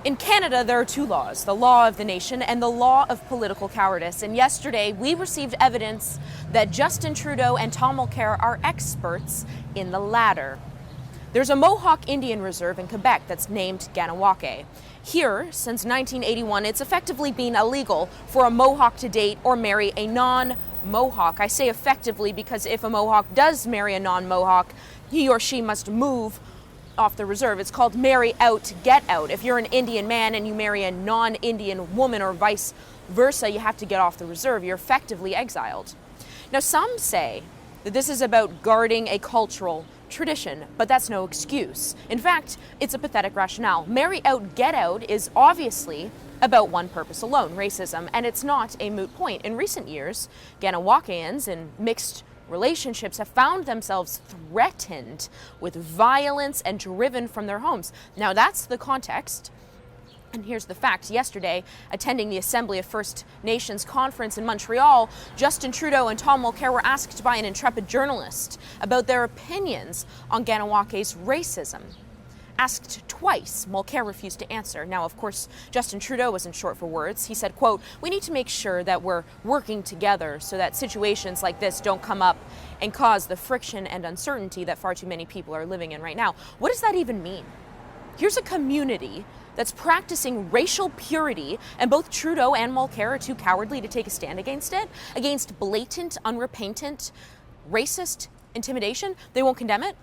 In Canada, there are two laws, the law of the nation and the law of political cowardice. And yesterday, we received evidence that Justin Trudeau and Tom Mulcair are experts in the latter. There's a Mohawk Indian reserve in Quebec that's named Kahnawake. Here, since 1981, it's effectively been illegal for a Mohawk to date or marry a non-Mohawk. I say effectively because if a Mohawk does marry a non-Mohawk, he or she must move off the reserve. It's called marry out, get out. If you're an Indian man and you marry a non-Indian woman or vice versa, you have to get off the reserve. You're effectively exiled. Now, some say that this is about guarding a cultural tradition, but that's no excuse. In fact, it's a pathetic rationale. Marry out, get out is obviously about one purpose alone, racism, and it's not a moot point. In recent years, Kahnawakeians in mixed relationships have found themselves threatened with violence and driven from their homes. Now, that's the context. And here's the fact. Yesterday, attending the Assembly of First Nations conference in Montreal, Justin Trudeau and Tom Mulcair were asked by an intrepid journalist about their opinions on Kahnawakes' racism. Asked twice, Mulcair refused to answer. Now, of course, Justin Trudeau wasn't short for words. He said, quote, "We need to make sure that we're working together so that situations like this don't come up and cause the friction and uncertainty that far too many people are living in right now." What does that even mean? Here's a community that's practicing racial purity, and both Trudeau and Mulcair are too cowardly to take a stand against it, against blatant, unrepentant, racist intimidation. They won't condemn it.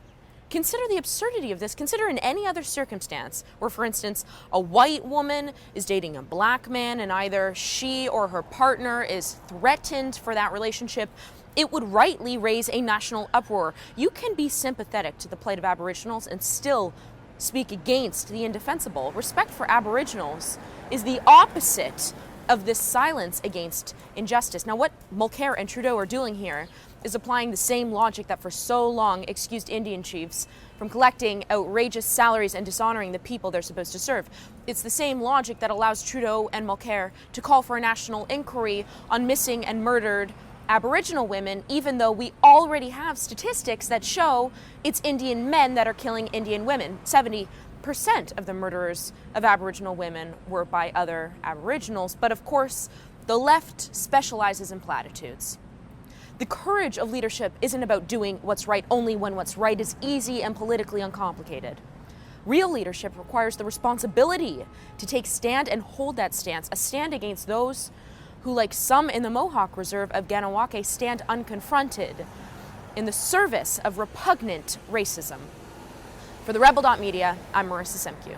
Consider the absurdity of this. Consider in any other circumstance where, for instance, a white woman is dating a black man and either she or her partner is threatened for that relationship, it would rightly raise a national uproar. You can be sympathetic to the plight of Aboriginals and still speak against the indefensible. Respect for Aboriginals is the opposite of this silence against injustice. Now, what Mulcair and Trudeau are doing here is applying the same logic that for so long excused Indian chiefs from collecting outrageous salaries and dishonoring the people they're supposed to serve. It's the same logic that allows Trudeau and Mulcair to call for a national inquiry on missing and murdered Aboriginal women, even though we already have statistics that show it's Indian men that are killing Indian women. 70% of the murderers of Aboriginal women were by other Aboriginals, but of course, the left specializes in platitudes. The courage of leadership isn't about doing what's right only when what's right is easy and politically uncomplicated. Real leadership requires the responsibility to take stand and hold that stance, a stand against those who, like some in the Mohawk Reserve of Kahnawake, stand unconfronted in the service of repugnant racism. For TheRebel.media, I'm Marissa Simkiw.